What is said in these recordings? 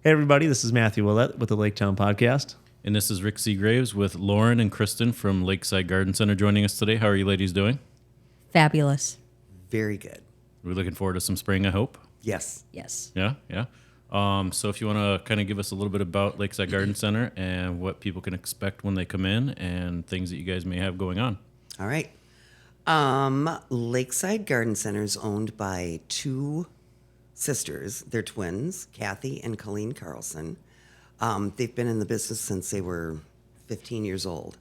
Hey, everybody, this is Matthew Willett with the Laketown Podcast. And this is Rick Seagraves with Lauren and Kristen from Lakeside Garden Center joining us today. How are you ladies doing? Fabulous. Very good. We're looking forward to some spring, I hope. Yes. Yes. Yeah. So if you want to kind of give us a little bit about Lakeside Garden Center and what people can expect when they come in and things that you guys may have going on. All right. Lakeside Garden Center is owned by two sisters. They're twins, Kathy and Colleen Carlson. They've been in the business since they were 15 years old.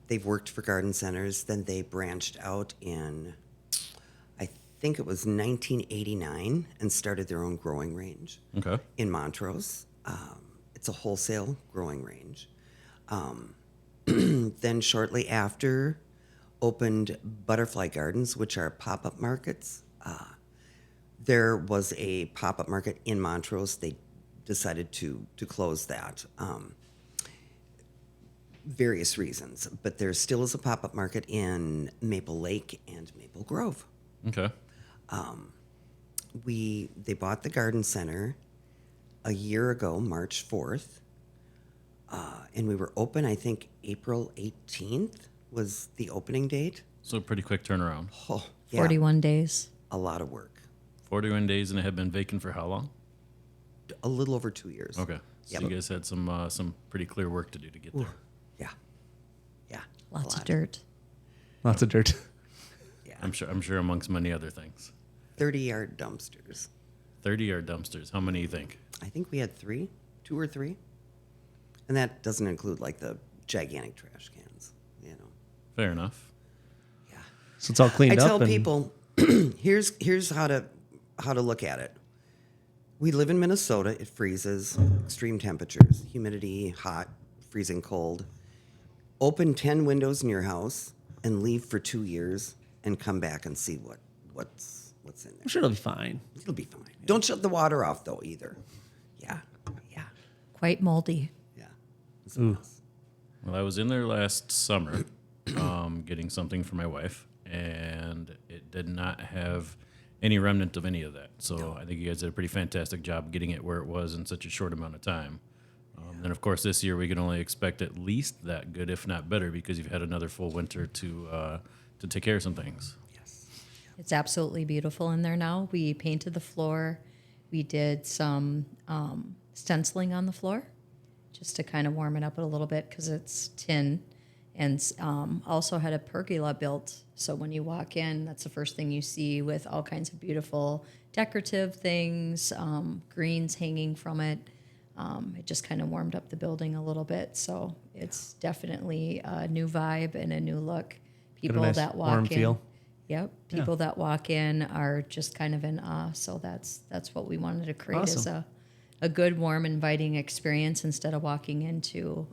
They've worked for garden centers. Then they branched out in, I think it was 1989, and started their own growing range in Montrose. It's a wholesale growing range. Then shortly after, opened Butterfly Gardens, which are pop-up markets. There was a pop-up market in Montrose. They decided to close that. Various reasons, but there still is a pop-up market in Maple Lake and Maple Grove. Okay. They bought the garden center a year ago, March 4th, and we were open, I think, April 18th was the opening date. So a pretty quick turnaround. Oh, yeah. 41 days. A lot of work. 41 days, and it had been vacant for how long? A little over 2 years. Okay. So Yep. you guys had some pretty clear work to do to get there. Yeah. Lots a of lot. dirt. Lots of dirt. Yeah. I'm sure amongst many other things. 30-yard dumpsters. 30-yard dumpsters. How many do you think? I think we had two or three. And that doesn't include like the gigantic trash cans, you know. Fair enough. Yeah. So it's all cleaned I up. tell and people, here's how to look at it. We live in Minnesota. It freezes, extreme temperatures, humidity, hot, freezing cold. Open 10 windows in your house and leave for 2 years and come back and see what's in there. I'm sure it'll be fine. It'll be fine. Don't shut the water off though either. Yeah. Quite moldy. Yeah. It's a mess. Well, I was in there last summer getting something for my wife, and it did not have any remnant of any of that. So I think you guys did a pretty fantastic job getting it where it was in such a short amount of time. And, of course, this year we can only expect at least that good, if not better, because you've had another full winter to take care of some things. Yes. It's absolutely beautiful in there now. We painted the floor. We did some stenciling on the floor just to kind of warm it up a little bit because it's tin. And also had a pergola built. So when you walk in, that's the first thing you see with all kinds of beautiful decorative things, greens hanging from it. It just kind of warmed up the building a little bit. So it's definitely a new vibe and a new look. People nice that warm walk in. feel. Yep. People that walk in are just kind of in awe. So that's what we wanted to create as Awesome. a good, warm, inviting experience instead of walking into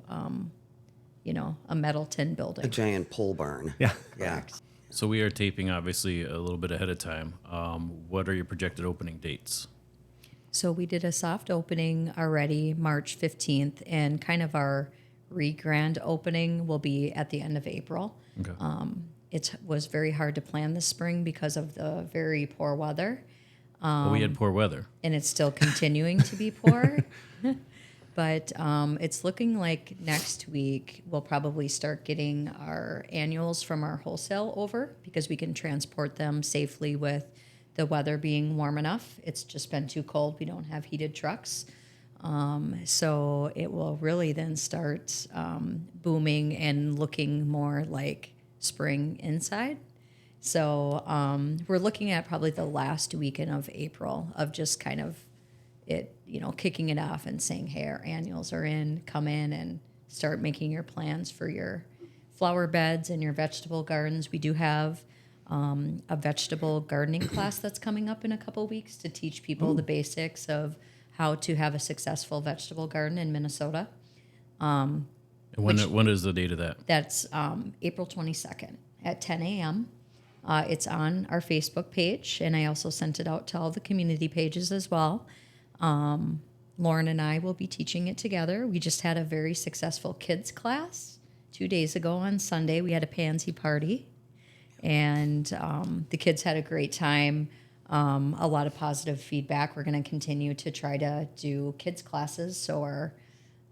a metal tin A building. giant pole barn. Yeah. Yeah. So we are taping, obviously, a little bit ahead of time. What are your projected opening dates? So we did a soft opening already, March 15th, and kind of our re-grand opening will be at the end of April. Okay. It was very hard to plan this spring because of the very poor weather, Well, we had poor weather. and it's still continuing to be poor. But it's looking like next week we'll probably start getting our annuals from our wholesale over because we can transport them safely with the weather being warm enough. It's just been too cold. We don't have heated trucks. So it will really then start booming and looking more like spring inside. So we're looking at probably the last weekend of April of just kind of it, kicking it off and saying, hey, our annuals are in, come in and start making your plans for your flower beds and your vegetable gardens. We do have a vegetable gardening class that's coming up in a couple weeks to teach people the basics of how to have a successful vegetable garden in Minnesota. And when is the date of that? That's April 22nd at 10 a.m. It's on our Facebook page, and I also sent it out to all the community pages as well. Lauren and I will be teaching it together. We just had a very successful kids class 2 days ago on Sunday. We had a pansy party, and the kids had a great time. A lot of positive feedback. We're going to continue to try to do kids classes so our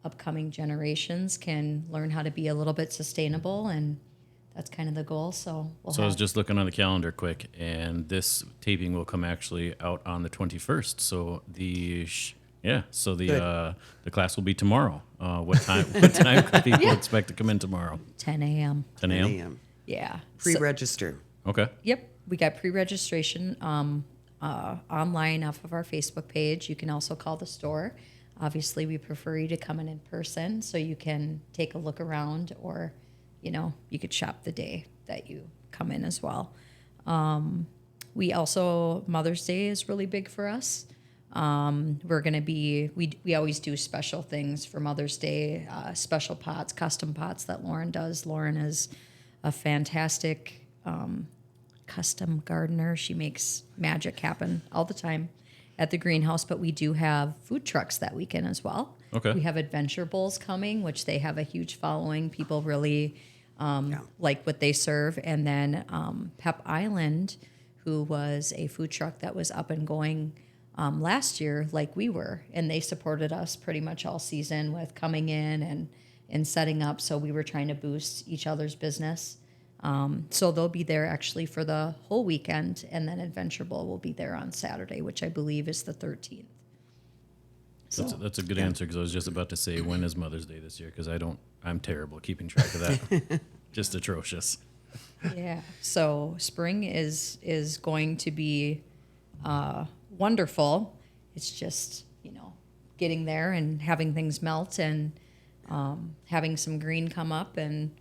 upcoming generations can learn how to be a little bit sustainable, and that's kind of the goal. So So I was just looking on the calendar quick, and this taping will come actually out on the 21st. So the class will be tomorrow. What time? What time could people expect to come in tomorrow? 10 a.m. 10 a.m. a.m. Yeah. Pre-register. Okay. Yep, we got pre-registration online off of our Facebook page. You can also call the store. Obviously, we prefer you to come in person so you can take a look around, or, you could shop the day that you come in as well. We also, Mother's Day is really big for us. We're going to be, we always do special things for Mother's Day, special pots, custom pots that Lauren does. Lauren is a fantastic custom gardener. She makes magic happen all the time at the greenhouse, but we do have food trucks that weekend as well. Okay. We have Adventure Bowls coming, which they have a huge following. People really like what they serve. And then Pep Island, who was a food truck that was up and going last year like we were, and they supported us pretty much all season with coming in and setting up. So we were trying to boost each other's business. So they'll be there actually for the whole weekend, and then Adventure Bowl will be there on Saturday, which I believe is the 13th. That's a good answer, because I was just about to say, when is Mother's Day this year? Because I'm terrible at keeping track of that. Just atrocious. Yeah. So spring is going to be wonderful. It's just, getting there and having things melt and having some green come up and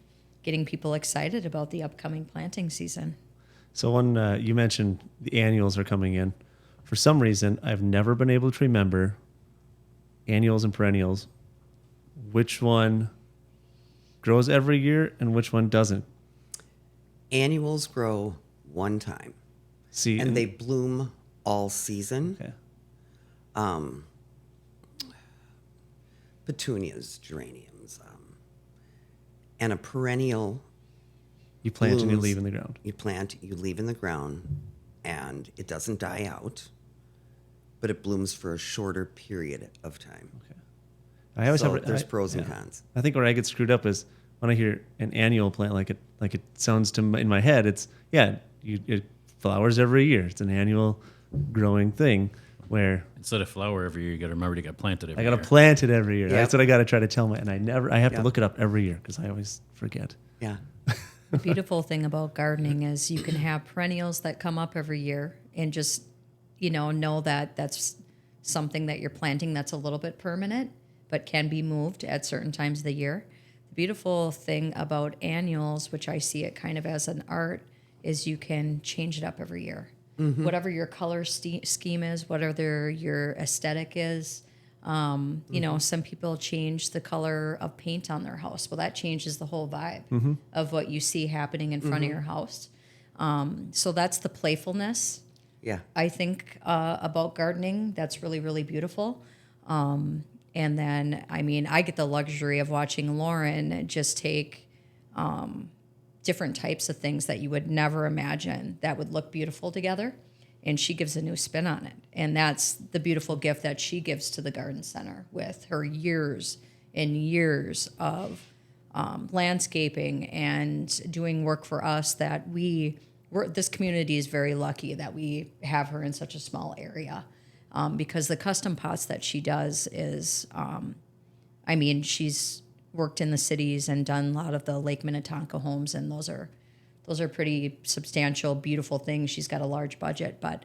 getting people excited about the upcoming planting season. So when you mentioned the annuals are coming in, for some reason, I've never been able to remember annuals and perennials, which one grows every year and which one doesn't. Annuals grow one time, See, and they bloom all season. Okay. Petunias, geraniums, and a perennial. You plant and you blooms. leave in the ground. You plant, you leave in the ground, and it doesn't die out, but it blooms for a shorter period of time. Okay. I always So have. there's pros and yeah. cons. I think where I get screwed up is when I hear an annual plant, like it sounds in my head. It's it flowers every year. It's an annual growing thing where Instead of flower every year, you got to remember to get planted every I got year. to plant it every year. Yep. That's what I got to try to tell and I have to Yep. look it up every year because I always forget. Yeah. The beautiful thing about gardening is you can have perennials that come up every year and just, know that that's something that you're planting that's a little bit permanent, but can be moved at certain times of the year. The beautiful thing about annuals, which I see it kind of as an art, is you can change it up every year. Mm-hmm. Whatever your color scheme is, whatever your aesthetic is. Some people change the color of paint on their house. Well, that changes the whole vibe of what you see happening in front of your house. So that's the playfulness, Yeah. I think, about gardening. That's really, really beautiful. And then, I get the luxury of watching Lauren just take different types of things that you would never imagine that would look beautiful together, and she gives a new spin on it. And that's the beautiful gift that she gives to the garden center with her years and years of landscaping and doing work for us that this community is very lucky that we have her in such a small area, because the custom pots that she does is, she's worked in the cities and done a lot of the Lake Minnetonka homes, and those are pretty substantial, beautiful things. She's got a large budget, but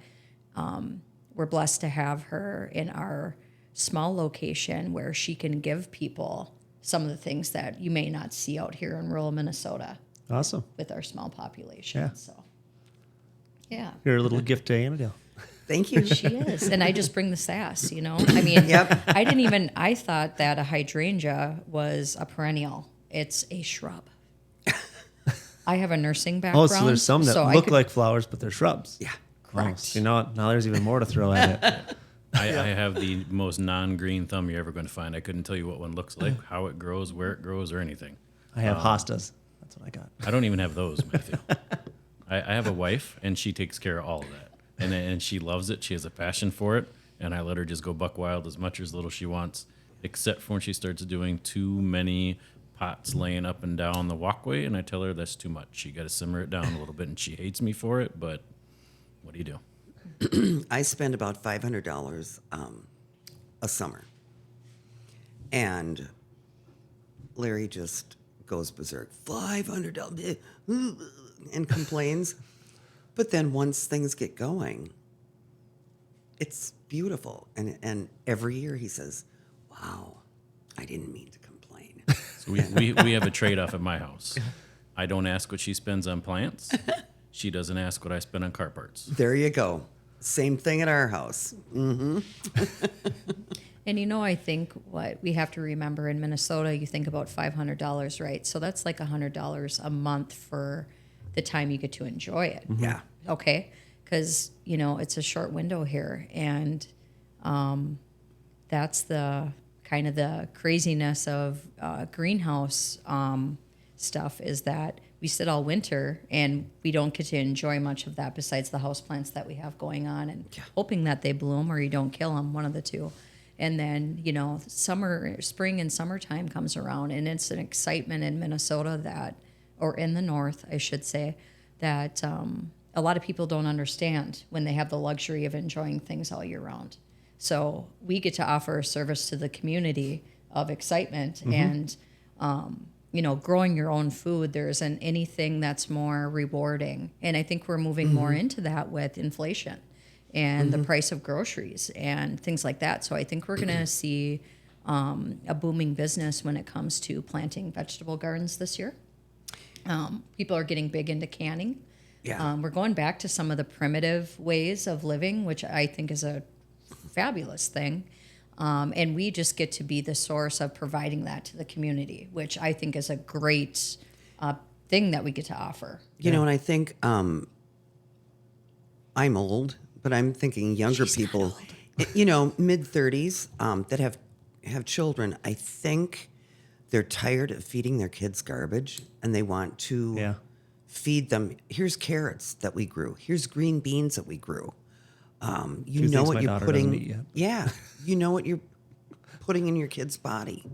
we're blessed to have her in our small location where she can give people some of the things that you may not see out here in rural Minnesota Awesome. with our small population. Yeah. So, yeah. You're a little gift to Annadale. Thank you. She is. And I just bring the sass, Yep. I thought that a hydrangea was a perennial. It's a shrub. I have a nursing Oh, background. so there's some that so look like flowers, but they're shrubs. Yeah. Oh, so now there's even more to throw at it. I have the most non-green thumb you're ever going to find. I couldn't tell you what one looks like, how it grows, where it grows, or anything. I have hostas. That's what I got. I don't even have those, Matthew. I have a wife, and she takes care of all of that. and she loves it. She has a passion for it, and I let her just go buck wild as much or as little she wants, except for when she starts doing too many pots laying up and down the walkway, and I tell her that's too much. You got to simmer it down a little bit, and she hates me for it, but what do you do? I spend about $500 a summer. And Larry just goes berserk. $500 and complains. But then once things get going, it's beautiful. And every year he says, wow, I didn't mean to complain. So we have a trade-off at my house. I don't ask what she spends on plants. She doesn't ask what I spend on car parts. There you go. Same thing at our house. And I think what we have to remember in Minnesota, you think about $500, right? So that's like $100 a month for the time you get to enjoy it. Yeah. Okay. Because, it's a short window here. And that's the kind of the craziness of greenhouse stuff is that we sit all winter and we don't get to enjoy much of that besides the houseplants that we have going on and hoping that they bloom or you don't kill them, one of the two. And then, spring and summertime comes around and it's an excitement in Minnesota or in the north, I should say, that a lot of people don't understand when they have the luxury of enjoying things all year round. So we get to offer a service to the community of excitement and, growing your own food. There isn't anything that's more rewarding. And I think we're moving more into that with inflation and the price of groceries and things like that. So I think we're going to see a booming business when it comes to planting vegetable gardens this year. People are getting big into canning. Yeah. We're going back to some of the primitive ways of living, which I think is a fabulous thing. And we just get to be the source of providing that to the community, which I think is a great thing that we get to offer. And I think I'm old, but I'm thinking younger people, mid-30s that have children. I think they're tired of feeding their kids garbage and they want to feed them. Here's carrots that we grew. Here's green beans that we grew. You know what you're putting. Yeah, you know what you're putting in your kid's body.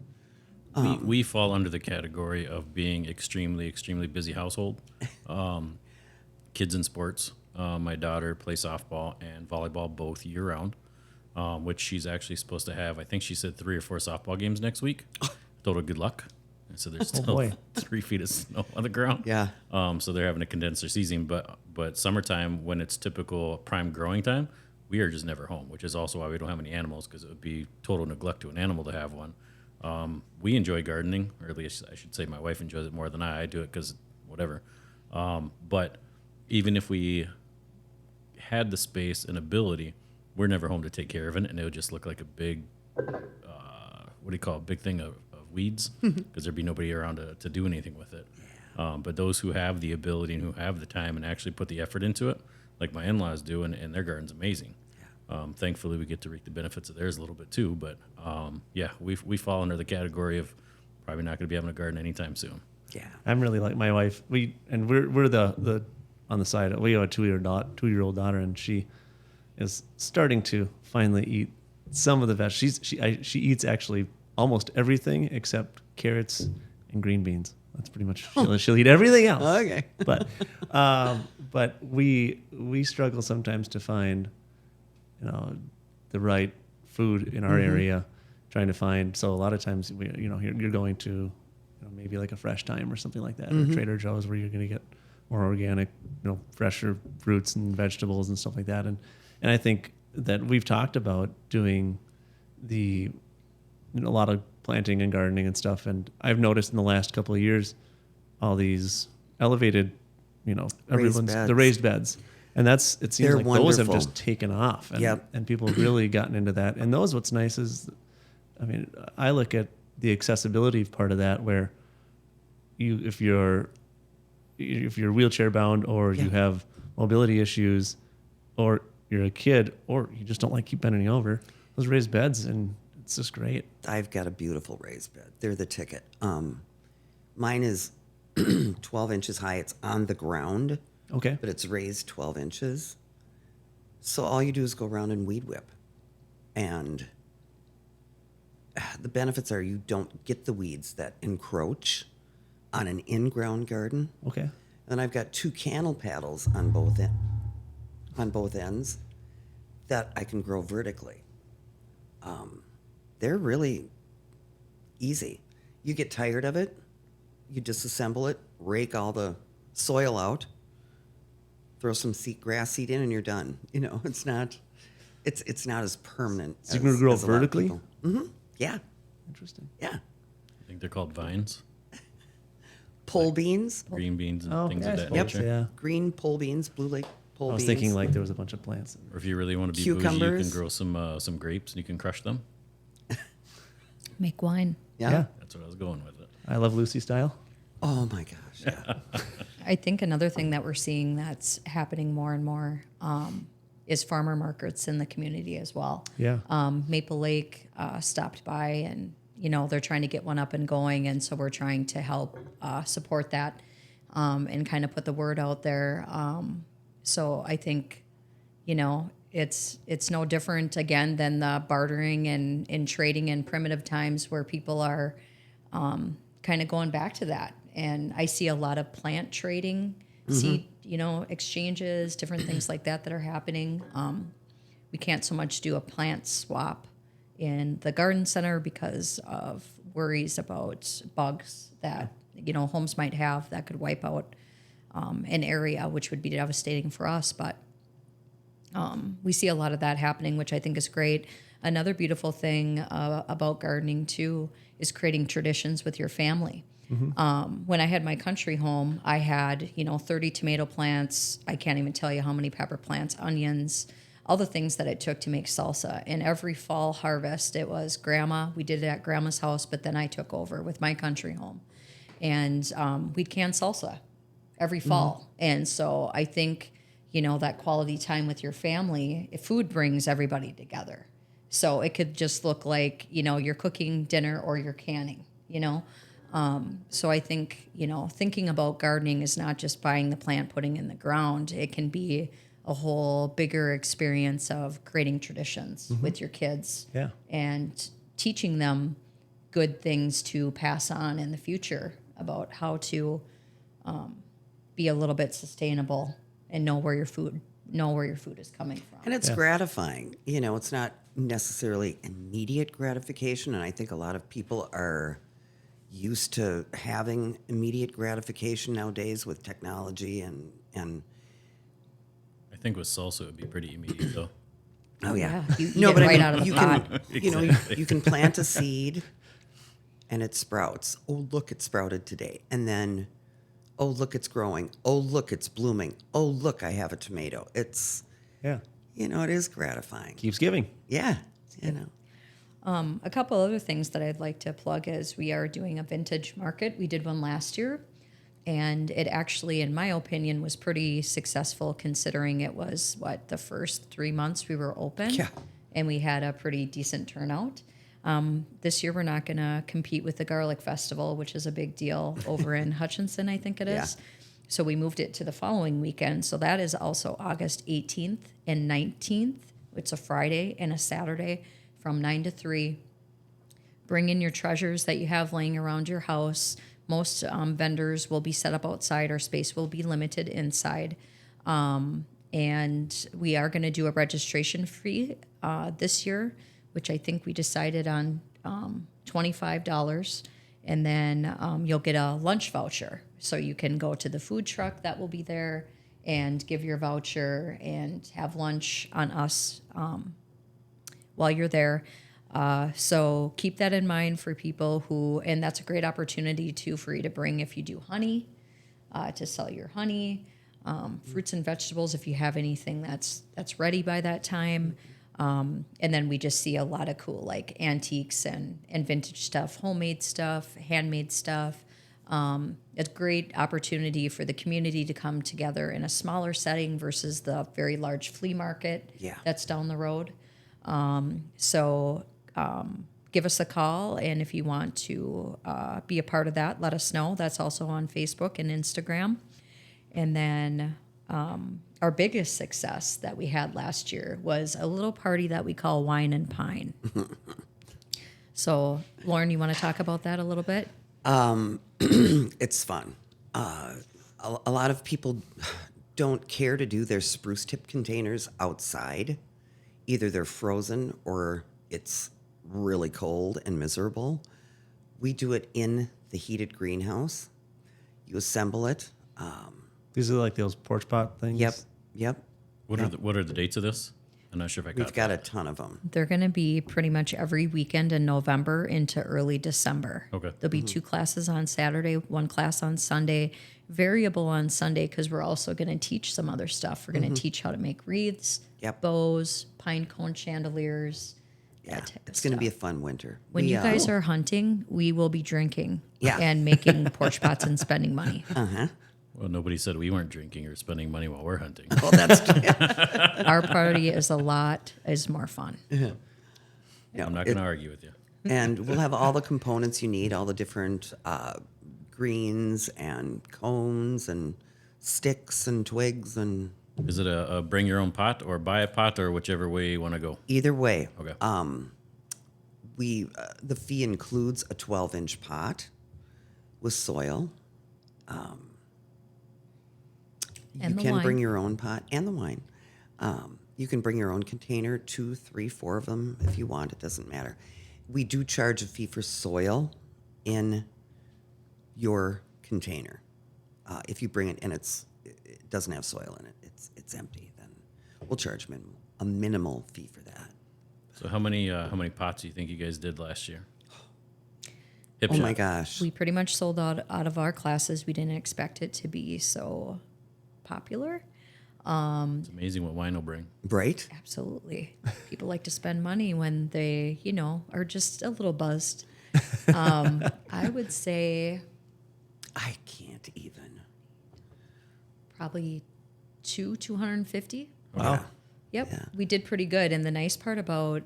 We fall under the category of being extremely, extremely busy household. Kids in sports. My daughter plays softball and volleyball both year round, which she's actually supposed to have. I think she said 3 or 4 softball games next week. Total good luck. And so there's still 3 feet of snow on the ground. Yeah. So they're having to condense their season. But summertime, when it's typical prime growing time, we are just never home, which is also why we don't have any animals, because it would be total neglect to an animal to have one. We enjoy gardening, or at least I should say my wife enjoys it more than I. I do it because whatever. But even if we had the space and ability, we're never home to take care of it, and it would just look like a big, big thing of weeds, because there'd be nobody around to do anything with it. But those who have the ability and who have the time and actually put the effort into it, like my in-laws do, and their garden's amazing. Thankfully, we get to reap the benefits of theirs a little bit too. But we fall under the category of probably not going to be having a garden anytime soon. Yeah, I'm really like my wife. We're the on the side. We have a 2-year-old daughter, and she is starting to finally eat some of the vegetables. She eats actually almost everything except carrots and green beans. That's pretty much she'll eat everything else. Okay. But we struggle sometimes to find the right food in our area. Trying to find, so a lot of times you're going to maybe like a Fresh Time or something like that, or Trader Joe's, where you're going to get more organic, fresher fruits and vegetables and stuff like that. And I think that we've talked about doing a lot of planting and gardening and stuff. And I've noticed in the last couple of years, all these elevated, the raised beds. And it seems They're like those have wonderful. just taken off. And, Yep. and people have really gotten into that. And what's nice is, I look at the accessibility part of that, where if you're wheelchair bound, or you have mobility issues, or you're a kid, or you just don't like keep bending over, those raised beds, and it's just great. I've got a beautiful raised bed. They're the ticket. Mine is 12 inches high. It's on the ground, Okay. but it's raised 12 inches. So all you do is go around and weed whip. And the benefits are you don't get the weeds that encroach on an in-ground garden. Okay. And I've got 2 cannel paddles on both ends that I can grow vertically. They're really easy. You get tired of it, you disassemble it, rake all the soil out, throw some grass seed in, and you're done. You know, it's not as permanent. So you can grow as a lot of vertically? people. Mm-hmm. Yeah, Interesting. yeah. I think they're called vines, Pole beans, green beans, and Oh, things yeah, of I that suppose, nature. yeah. green pole beans, Blue Lake pole I was beans. thinking like there was a bunch of plants. Or if you really want to be bougie, you can Cucumbers. grow some grapes and you can crush them. Make wine. Yeah. Yeah. That's what I was going with it. I love Lucy style. Oh my gosh. Yeah. I think another thing that we're seeing that's happening more and more is farmer markets in the community as well. Yeah. Maple Lake stopped by, and they're trying to get one up and going, and so we're trying to help support that and kind of put the word out there. So I think it's no different again than the bartering and trading in primitive times where people are kind of going back to that. And I see a lot of plant trading, seed, exchanges, different things like that are happening. We can't so much do a plant swap in the garden center because of worries about bugs that, homes might have that could wipe out an area, which would be devastating for us. But we see a lot of that happening, which I think is great. Another beautiful thing about gardening, too, is creating traditions with your family. When I had my country home, I had, 30 tomato plants. I can't even tell you how many pepper plants, onions, all the things that it took to make salsa. And every fall harvest, it was Grandma. We did it at Grandma's house, but then I took over with my country home. And we'd can salsa every fall. And so I think, that quality time with your family, food brings everybody together. So it could just look like, you're cooking dinner or you're canning, So I think, thinking about gardening is not just buying the plant, putting in the ground. It can be a whole bigger experience of creating traditions with your kids. Yeah. And teaching them good things to pass on in the future about how to be a little bit sustainable and know where your food is coming from. And it's gratifying. It's not necessarily immediate gratification. And I think a lot of people are used to having immediate gratification nowadays with technology and I think with salsa it would be pretty immediate though. oh yeah. You get right out of the you pot. can you can plant a seed and it sprouts. Oh look, it sprouted today. And then oh look, it's growing. Oh look, it's blooming. Oh look, I have a tomato. It's Yeah. it is gratifying. Keeps giving. Yeah. A couple other things that I'd like to plug is we are doing a vintage market. We did one last year, and it actually, in my opinion, was pretty successful considering it was, the first 3 months we were open. Yeah. And we had a pretty decent turnout. This year we're not going to compete with the Garlic Festival, which is a big deal over in Hutchinson, I think it is. Yeah. So we moved it to the following weekend. So that is also August 18th and 19th. It's a Friday and a Saturday from 9 to 3. Bring in your treasures that you have laying around your house. Most vendors will be set up outside. Our space will be limited inside. And we are going to do a registration fee this year, which I think we decided on $25. And then you'll get a lunch voucher. So you can go to the food truck that will be there and give your voucher and have lunch on us while you're there. So keep that in mind for people and that's a great opportunity too for you to bring if you do honey, to sell your honey, fruits and vegetables if you have anything that's ready by that time. And then we just see a lot of cool like antiques and vintage stuff, homemade stuff, handmade stuff. It's a great opportunity for the community to come together in a smaller setting versus the very large flea market that's down the road. So give us a call, and if you want to be a part of that, let us know. That's also on Facebook and Instagram. And then our biggest success that we had last year was a little party that we call Wine and Pine. So, Lauren, you want to talk about that a little bit? It's fun. A lot of people don't care to do their spruce tip containers outside. Either they're frozen or it's really cold and miserable. We do it in the heated greenhouse. You assemble it. These are like those porch pot things. Yep. What are the dates of this? I'm not sure if I got We've got that. a ton of them. They're going to be pretty much every weekend in November into early December. Okay. There'll be 2 classes on Saturday, 1 class on Sunday, variable on Sunday because we're also going to teach some other stuff. We're going to teach how to make wreaths, Yep. bows, pine cone chandeliers. Yeah, that type of it's going to be a stuff. fun winter. When We, you guys are hunting, we will be drinking Yeah. and making porch pots and spending money. Well, nobody said we weren't drinking or spending money while we're hunting. well, that's Our party is more fun. I'm not going to argue with you. and we'll have all the components you need, all the different greens and cones and sticks and twigs and Is it a bring your own pot or buy a pot or whichever way you want to go? either way. Okay. The fee includes a 12-inch pot with soil. And You the can wine. bring your own pot and the wine. You can bring your own container, 2, 3, 4 of them if you want. It doesn't matter. We do charge a fee for soil in your container. If you bring it and it doesn't have soil in it, it's empty, then we'll charge a minimal fee for that. So how many pots do you think you guys did last year? Hip Oh shot. my gosh. We pretty much sold out of our classes. We didn't expect it to be so popular. It's amazing what wine will bring. Right? Absolutely. People like to spend money when they, are just a little buzzed. I would say I can't even. probably 250. Wow. Yep, Yeah. we did pretty good. And the nice part about,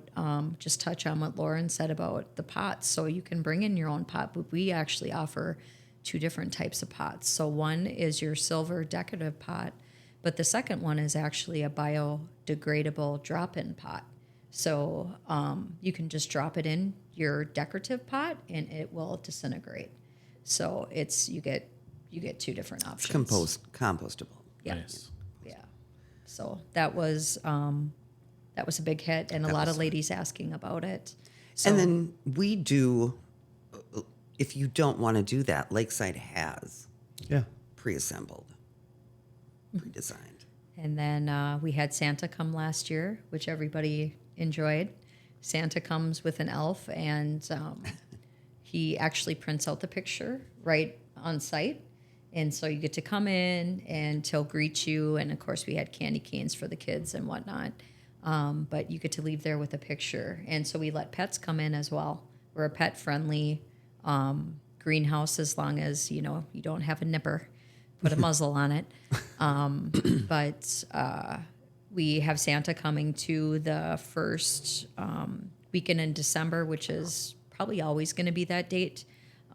just touch on what Lauren said about the pots. So you can bring in your own pot, but we actually offer 2 different types of pots. So one is your silver decorative pot, but the second one is actually a biodegradable drop-in pot. So you can just drop it in your decorative pot and it will disintegrate. So you get 2 different options. It's compostable. Yeah. Nice. Yeah. So that was a big hit, and a lot of ladies asking about it. So, And then we do, if you don't want to do that, Lakeside has Yeah. pre-assembled, pre-designed. and then we had Santa come last year, which everybody enjoyed. Santa comes with an elf, and he actually prints out the picture right on site. And so you get to come in, and he'll greet you. And of course, we had candy canes for the kids and whatnot. But you get to leave there with a picture. And so we let pets come in as well. We're a pet-friendly greenhouse as long as, you don't have a nipper. Put a muzzle on it. But we have Santa coming to the first weekend in December, which is probably always going to be that date.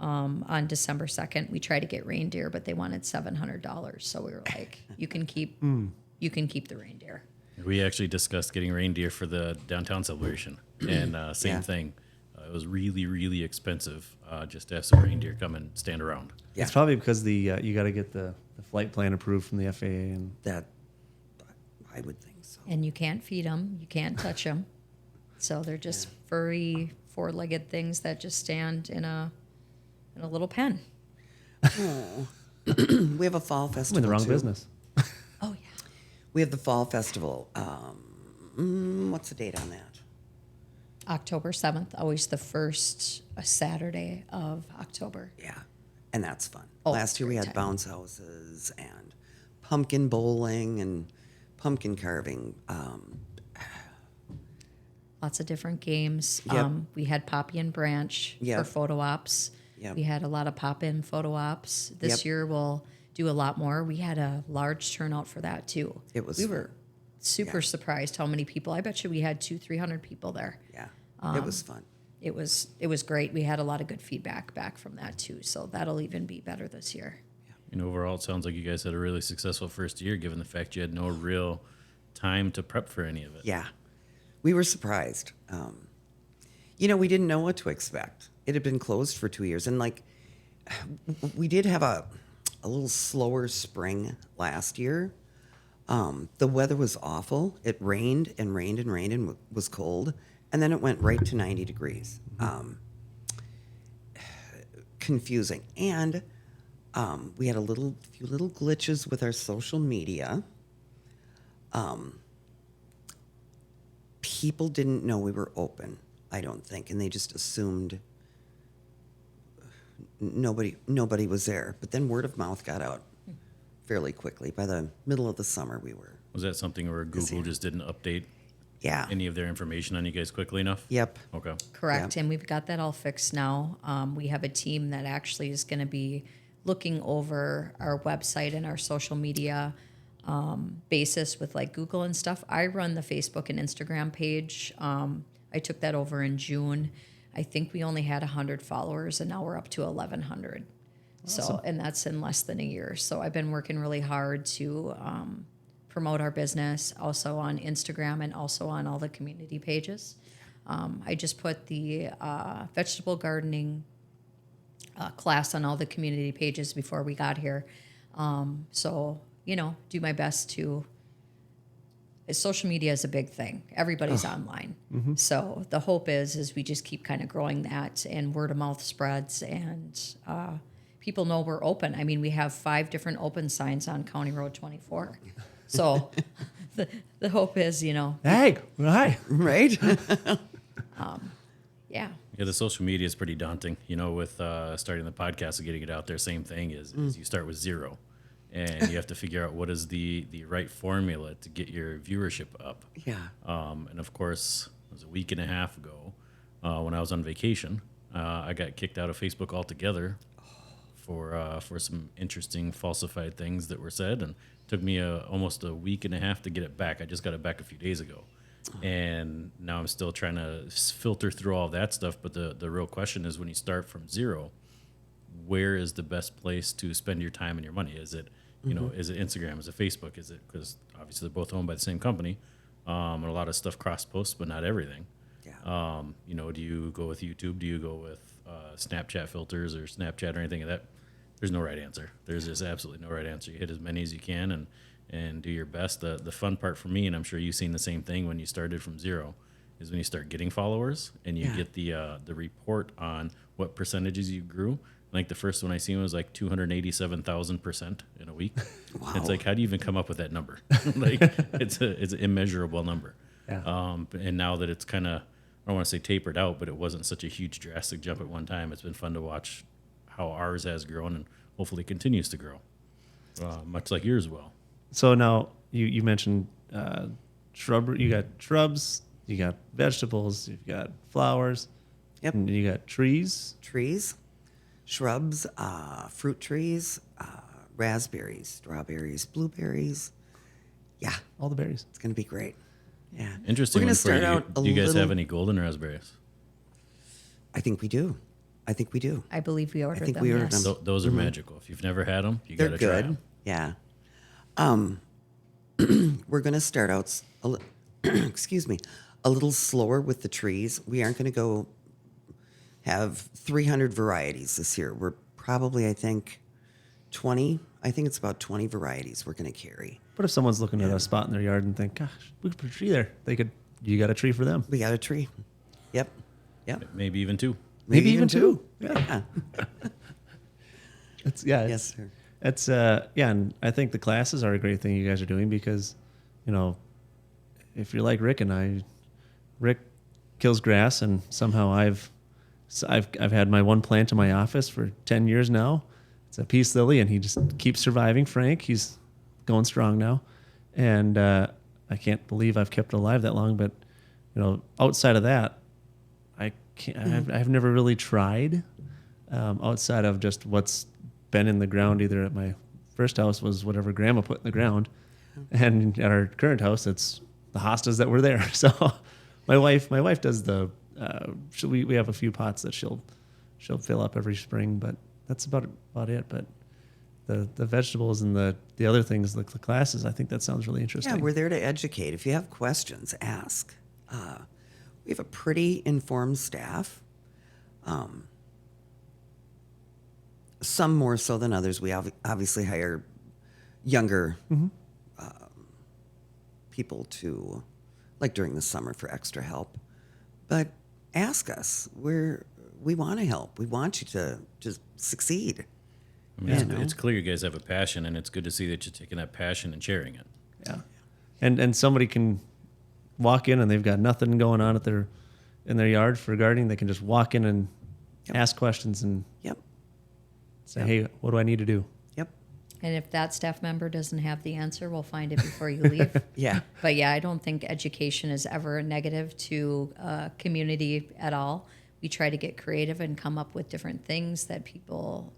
On December 2nd, we tried to get reindeer, but they wanted $700. So we were like, you can keep the reindeer. We actually discussed getting reindeer for the downtown celebration, and same Yeah. thing. It was really, really expensive just to have some reindeer come and stand around. Yeah. It's probably because you got to get the flight plan approved from the FAA and That, I would think so. And you can't feed them, you can't touch them. So they're just furry, 4-legged things that just stand in a little pen. We have a fall I'm festival in the wrong too. business. Oh, yeah. We have the fall festival. What's the date on that? October 7th, always the first Saturday of October. Yeah, and that's fun. Oh, Last year we great had time. bounce houses and pumpkin bowling and pumpkin carving. Lots of different games. Yep. We had Poppy and Branch Yep. for photo ops. Yep. We had a lot of pop-in photo ops. This Yep. year we'll do a lot more. We had a large turnout for that too. It was We fun. were super surprised how many people. I bet you we had 200-300 people there. Yeah, it was fun. It was great. We had a lot of good feedback back from that too. So that'll even be better this year. Overall, it sounds like you guys had a really successful first year, given the fact you had no real time to prep for any of it. Yeah, we were surprised. We didn't know what to expect. It had been closed for 2 years, and we did have a little slower spring last year. The weather was awful. It rained and rained and rained and was cold, and then it went right to 90 degrees. Confusing, and we had few little glitches with our social media. People didn't know we were open, I don't think, and they just assumed nobody was there. But then word of mouth got out fairly quickly. By the middle of the summer, we were. Was that something where Google just didn't update Yeah. any of their information on you guys quickly enough? Yep. Okay. Correct, and we've got that all fixed now. We have a team that actually is going to be looking over our website and our social media basis with like Google and stuff. I run the Facebook and Instagram page. I took that over in June. I think we only had 100 followers, and now we're up to 1,100. Awesome. So, and that's in less than a year. So I've been working really hard to promote our business, also on Instagram and also on all the community pages. I just put the vegetable gardening class on all the community pages before we got here. So, do my best to. Social media is a big thing. Everybody's online. Mm-hmm. So the hope is we just keep kind of growing that, and word of mouth spreads, and people know we're open. I mean, we have 5 different open signs on County Road 24. So the hope is, Hey, hi. Right? Yeah. Yeah, the social media is pretty daunting. With starting the podcast and getting it out there, same thing is you start with 0. And you have to figure out what is the right formula to get your viewership up. Yeah. And of course, it was a week and a half ago when I was on vacation. I got kicked out of Facebook altogether for some interesting falsified things that were said, and it took me almost a week and a half to get it back. I just got it back a few days ago, and now I'm still trying to filter through all that stuff. But the real question is, when you start from 0, where is the best place to spend your time and your money? Is it is it Instagram? Is it Facebook? Is it, because obviously they're both owned by the same company, and a lot of stuff cross posts, but not everything. Yeah. Do you go with YouTube? Do you go with Snapchat filters or Snapchat or anything of that? There's no right answer. There's just absolutely no right answer. You hit as many as you can and do your best. The fun part for me, and I'm sure you've seen the same thing when you started from 0, is when you start getting followers and you get the report on what percentages you grew. I think the first one I seen was like 287,000% in a week. Wow. It's like, how do you even come up with that number? It's an immeasurable number. Yeah. And now that it's kind of, I don't want to say tapered out, but it wasn't such a huge drastic jump at one time. It's been fun to watch how ours has grown and hopefully continues to grow, much like yours will. So now you mentioned shrub. You got shrubs. You got vegetables. You've got flowers. Yep. And you got trees. Trees, shrubs, fruit trees, raspberries, strawberries, blueberries. Yeah, All the berries. it's going to be great. Yeah. Interesting. We're going one to for start you. out a Do you guys little. have any golden raspberries? I think we do. I believe we ordered think them. we ordered yes. them. Those are magical. If you've never had them, you They're got to try good. them. Yeah. We're going to start out, excuse me, a little slower with the trees. We aren't going to go have 300 varieties this year. We're probably, I think, 20. I think it's about 20 varieties we're going to carry. But if someone's looking at a spot in their yard and think, "Gosh, we could put a tree there," you got a tree for them. We got a tree. Yep. Yep. Maybe even 2. Maybe even two. Yeah. Yes, sir. It's and I think the classes are a great thing you guys are doing because, if you're like Rick and I, Rick kills grass, and somehow I've had my one plant in my office for 10 years now. It's a peace lily, and he just keeps surviving. Frank, he's going strong now, and I can't believe I've kept it alive that long. But outside of that, I've never really tried outside of just what's been in the ground. Either at my first house was whatever Grandma put in the ground, and at our current house, it's the hostas that were there. So my wife does the. We have a few pots that she'll fill up every spring, but that's about it. But the vegetables and the other things, like the classes. I think that sounds really interesting. Yeah, we're there to educate. If you have questions, ask. We have a pretty informed staff. Some more so than others. We obviously hire younger people to, like during the summer, for extra help. But ask us. We want to help. We want you to succeed. I mean, it's clear you guys have a passion, and it's good to see that you're taking that passion and sharing it. Yeah. And somebody can walk in and they've got nothing going on in their yard for gardening. They can just walk in and ask questions and Yep. say, hey, what do I need to do? Yep. And if that staff member doesn't have the answer, we'll find it before you leave. Yeah. But yeah, I don't think education is ever a negative to community at all. We try to get creative and come up with different things that people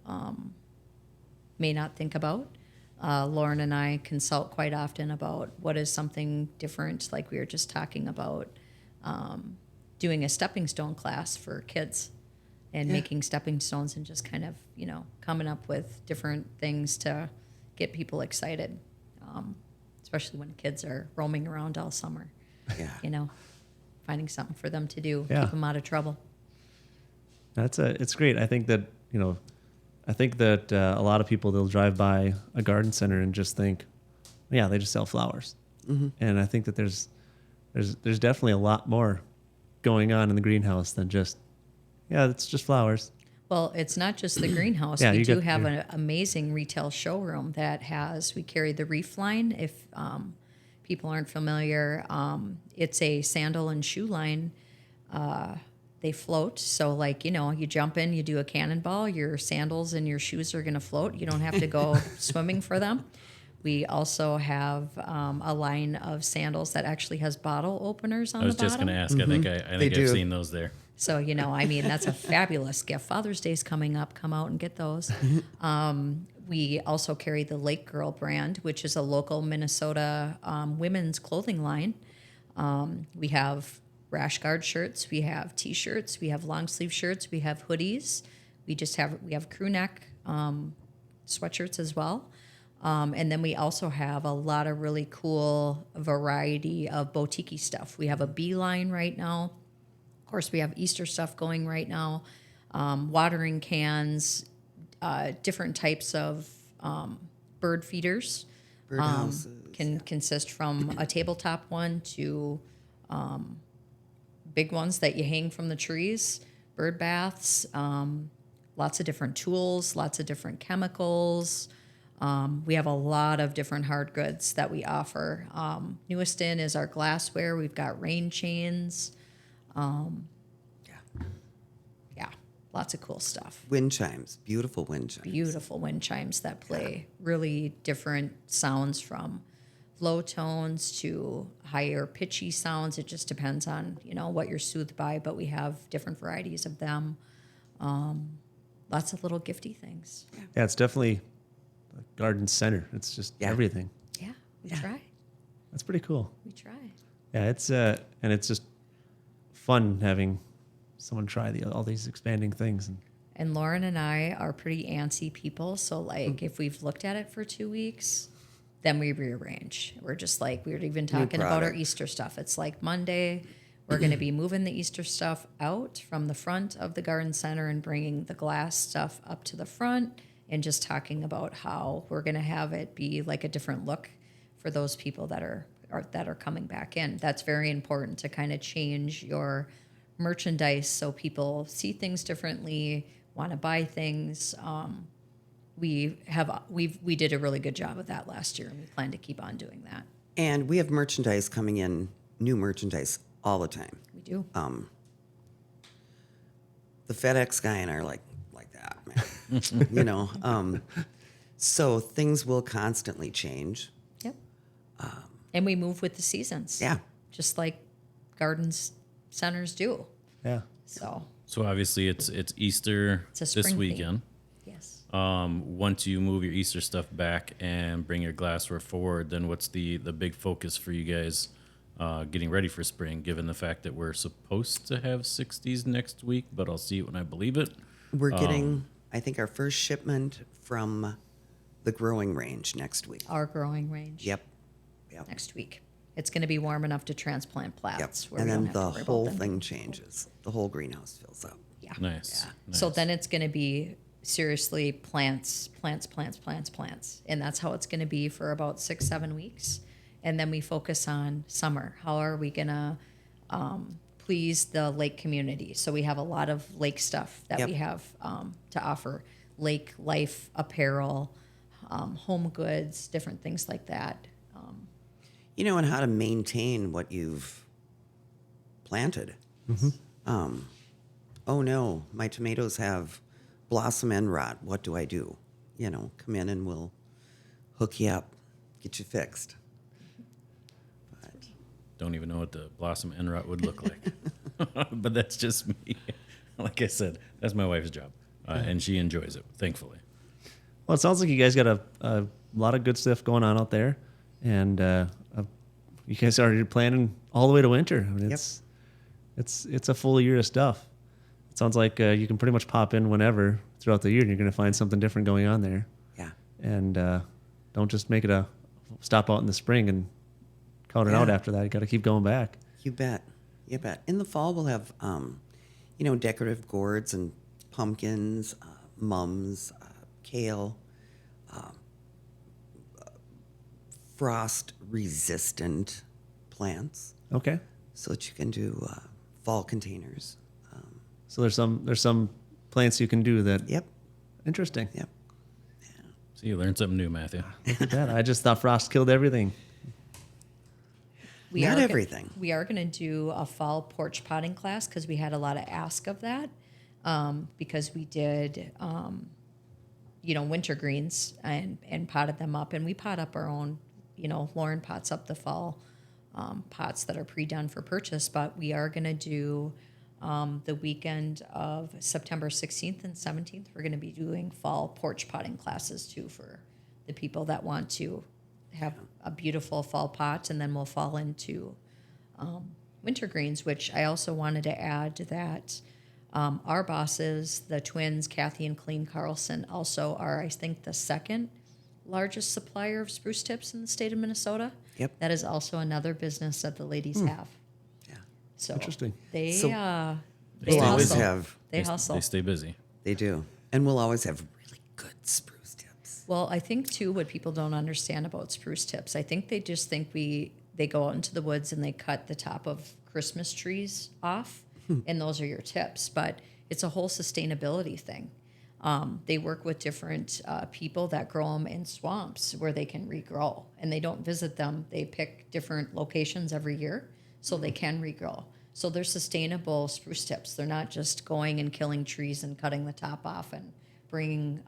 may not think about. Lauren and I consult quite often about what is something different, like we were just talking about doing a stepping stone class for kids and making stepping stones and just kind of, coming up with different things to get people excited, especially when kids are roaming around all summer. Yeah. Finding something for them to do, Yeah. keep them out of trouble. It's great. I think that, a lot of people, they'll drive by a garden center and just think, yeah, they just sell flowers. Mm-hmm. And I think that there's definitely a lot more going on in the greenhouse than just, it's just flowers. Well, it's not just the greenhouse. Yeah, We you do got have your- an amazing retail showroom that we carry the Reef line. If people aren't familiar, it's a sandal and shoe line. They float. So you jump in, you do a cannonball, your sandals and your shoes are going to float. You don't have to go swimming for them. We also have a line of sandals that actually has bottle openers on I was the bottom. just going to ask. I think I've do. seen those there. So, that's a fabulous gift. Father's Day's coming up. Come out and get those. We also carry the Lake Girl brand, which is a local Minnesota women's clothing line. We have rash guard shirts. We have T-shirts. We have long sleeve shirts. We have hoodies. We have crew neck sweatshirts as well. And then we also have a lot of really cool variety of boutique stuff. We have a bee line right now. Of course, we have Easter stuff going right now, watering cans, different types of bird feeders. Birdhouses. Can consist from a tabletop one to big ones that you hang from the trees, bird baths, lots of different tools, lots of different chemicals. We have a lot of different hard goods that we offer. Newest in is our glassware. We've got rain chains. Yeah, lots of cool stuff. Wind chimes. Beautiful wind chimes. Beautiful wind chimes that play really different sounds, from low tones to higher pitchy sounds. It just depends on, what you're soothed by, but we have different varieties of them. Lots of little gifty things. Yeah, it's definitely a garden center. It's just everything. Yeah, we try. That's pretty cool. We try. Yeah, and it's just fun having someone try all these expanding things. And Lauren and I are pretty antsy people. So, if we've looked at it for 2 weeks, then we rearrange. We're just we were even talking about our product. Easter stuff. It's like Monday, we're going to be moving the Easter stuff out from the front of the garden center and bringing the glass stuff up to the front, and just talking about how we're going to have it be like a different look for those people that are coming back in. That's very important, to kind of change your merchandise so people see things differently, want to buy things. We did a really good job of that last year, and we plan to keep on doing that. And we have merchandise coming in, new merchandise all the time. We do. The FedEx guy and I are like that, man. So things will constantly change. Yep. And we move with the seasons. Yeah. Just like gardens centers do. Yeah. So, So obviously it's Easter It's a this spring theme. weekend. yes. Once you move your Easter stuff back and bring your glassware forward, then what's the big focus for you guys getting ready for spring, given the fact that we're supposed to have 60s next week, but I'll see it when I believe it. We're getting, I think, our first shipment from the growing range next week. Our growing range. Yep. Yep. Next week. It's going to be warm enough to transplant Yep. plants. Where And we don't then have to the worry whole about them. thing changes. The whole greenhouse fills up. Yeah. Nice. So nice. then it's going to be seriously plants, and that's how it's going to be for about 6-7 weeks, and then we focus on summer. How are we going to please the lake community? So we have a lot of lake stuff that Yep. we have to offer: lake life apparel, home goods, different things like that. And how to maintain what you've planted. Oh no, my tomatoes have blossom end rot. What do I do? Come in and we'll hook you up, get you fixed. But Don't even know what the blossom end rot would look like. But that's just me. Like I said, that's my wife's job. And she enjoys it, thankfully. Well, it sounds like you guys got a lot of good stuff going on out there, and you guys are already planning all the way to winter. I mean, Yep. it's a full year of stuff. It sounds like you can pretty much pop in whenever throughout the year, and you're going to find something different going on there. yeah. And don't just make it a stop out in the spring and count it out Yeah. after that. You got to keep going back. You bet. You bet. In the fall, we'll have, decorative gourds and pumpkins, mums, kale, frost-resistant plants, Okay. so that you can do fall containers. So there's some plants you can do that. Yep. Interesting. Yep. See, you learned something new, Matthew. Look at that. I just thought frost killed everything. We Not are go- everything. We are going to do a fall porch potting class because we had a lot of ask of that. Because we did, winter greens and potted them up, and we pot up our own. Lauren pots up the fall pots that are pre-done for purchase. But we are going to do the weekend of September 16th and 17th. We're going to be doing fall porch potting classes too for the people that want to have a beautiful fall pot, and then we'll fall into winter greens, which I also wanted to add that our bosses, the twins, Kathy and Colleen Carlson, also are, I think, the second largest supplier of spruce tips in the state of Minnesota. Yep. That is also another business that the ladies have. Yeah. So Interesting. They So they We'll always hustle. have, They hustle. They stay busy. they do. And we'll always have really good spruce tips. Well, I think too what people don't understand about spruce tips, I think they just think they go out into the woods and they cut the top of Christmas trees off, and those are your tips. But it's a whole sustainability thing. They work with different people that grow them in swamps where they can regrow, and they don't visit them. They pick different locations every year so they can regrow. So they're sustainable spruce tips. They're not just going and killing trees and cutting the top off and bringing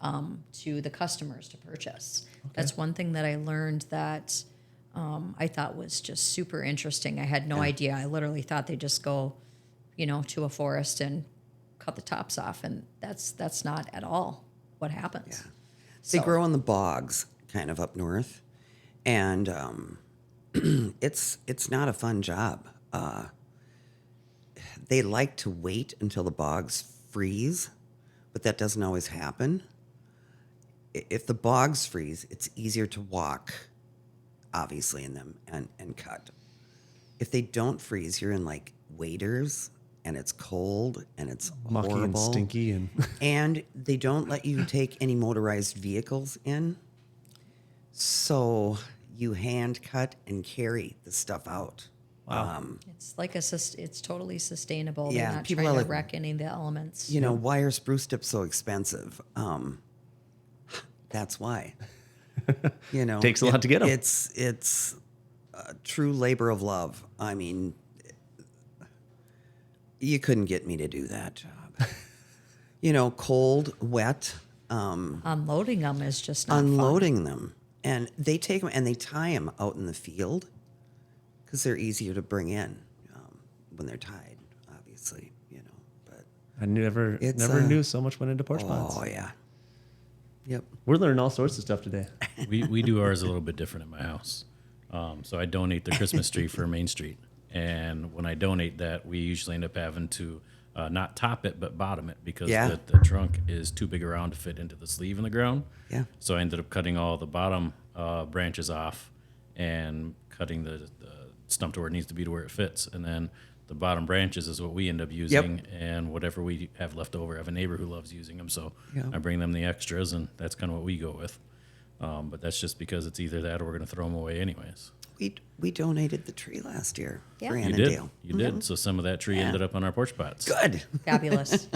to the customers to purchase. That's one thing that I learned that I thought was just super interesting. I had no idea. I literally thought they just go, to a forest and cut the tops off, and that's not at all what happens. Yeah. So, They grow in the bogs, kind of up north, and it's not a fun job. They like to wait until the bogs freeze, but that doesn't always happen. If the bogs freeze, it's easier to walk, obviously, in them and cut. If they don't freeze, you're in like waders, and it's cold and it's Mucky horrible. and stinky and And they don't let you take any motorized vehicles in. So you hand cut and carry the stuff out. Wow. it's like it's totally sustainable. Yeah, They're not people trying are to like- wreck any of the elements. Why are spruce tips so expensive? That's why. Takes a lot to get 'em. It's a true labor of love. I mean, you couldn't get me to do that job. Cold, wet, Unloading them is just not fun. unloading them. And they take them and they tie them out in the field because they're easier to bring in when they're tied, obviously, But I never It's, knew so much went into porch pots. oh yeah, yep. We're learning all sorts of stuff today. We do ours a little bit different at my house. So I donate the Christmas tree for Main Street. And when I donate that, we usually end up having to not top it, but bottom it because Yeah. the trunk is too big around to fit into the sleeve in the ground. Yeah. So I ended up cutting all the bottom branches off and cutting the stump to where it needs to be to where it fits. And then the bottom branches is what we end up using, and whatever we have left over. I have a neighbor who loves using them, so Yeah. I bring them the extras, and that's kind of what we go with. But that's just because it's either that or we're going to throw them away anyways. We donated the tree last year Yeah. for You You Annandale. did. You did. So some of that tree ended up on our porch pots. Good. Fabulous.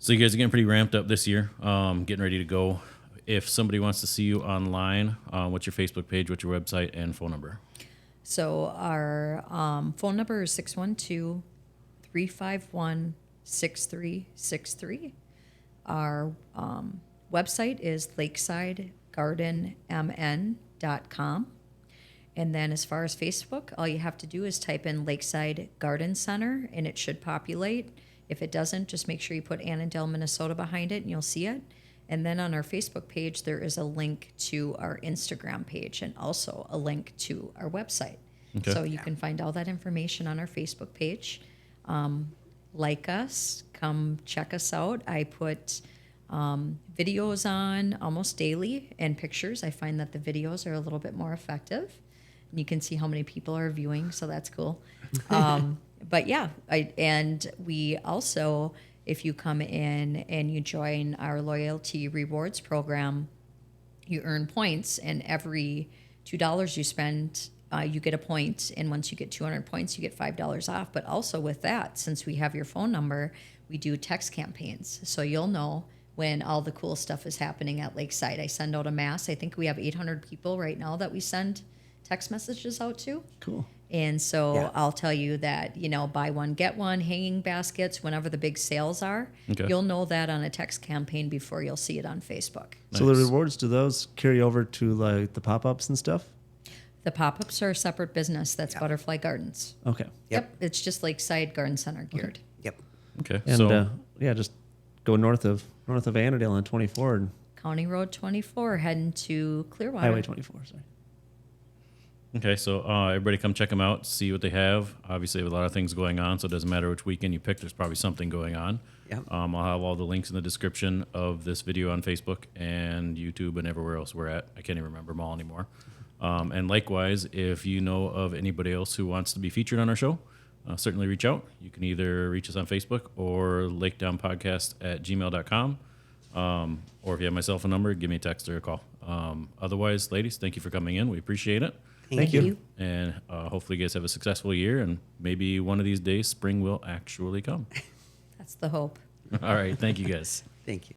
So you guys are getting pretty ramped up this year, getting ready to go. If somebody wants to see you online, what's your Facebook page, what's your website, and phone number? So our phone number is 612-351-6363. Our website is lakesidegardenmn.com. And then as far as Facebook, all you have to do is type in Lakeside Garden Center, and it should populate. If it doesn't, just make sure you put Annandale, Minnesota behind it, and you'll see it. And then on our Facebook page, there is a link to our Instagram page and also a link to our website. Okay. So you can find all that information on our Facebook page. Like us, come check us out. I put videos on almost daily and pictures. I find that the videos are a little bit more effective. And you can see how many people are viewing, so that's cool. But yeah, and we also, if you come in and you join our loyalty rewards program, you earn points, and every $2 you spend, you get a point, and once you get 200 points, you get $5 off. But also with that, since we have your phone number, we do text campaigns, so you'll know when all the cool stuff is happening at Lakeside. I send out a mass. I think we have 800 people right now that we send text messages out to. Cool. And so Yeah. I'll tell you that, buy one, get one, hanging baskets, whenever the big sales are. Okay. You'll know that on a text campaign before you'll see it on Facebook. So the Nice. rewards, do those carry over to like the pop-ups and stuff? The pop-ups are a separate business. That's Butterfly Gardens. Okay. Yep. It's just Lakeside Garden Center geared. Yep. Okay. And So yeah, just go north of Annandale on 24 and County Road 24 heading to Clearwater. Highway 24. Sorry. okay, so everybody come check them out, see what they have. Obviously, they have a lot of things going on, so it doesn't matter which weekend you pick. There's probably something going on. Yep. I'll have all the links in the description of this video on Facebook and YouTube and everywhere else we're at. I can't even remember them all anymore. And likewise, if you know of anybody else who wants to be featured on our show, certainly reach out. You can either reach us on Facebook or lakedownpodcast@gmail.com. Or if you have my cell phone number, give me a text or a call. Otherwise, ladies, thank you for coming in. We appreciate it. Thank you. And hopefully you guys have a successful year, and maybe one of these days spring will actually come. That's the hope. All right. Thank you guys. Thank you.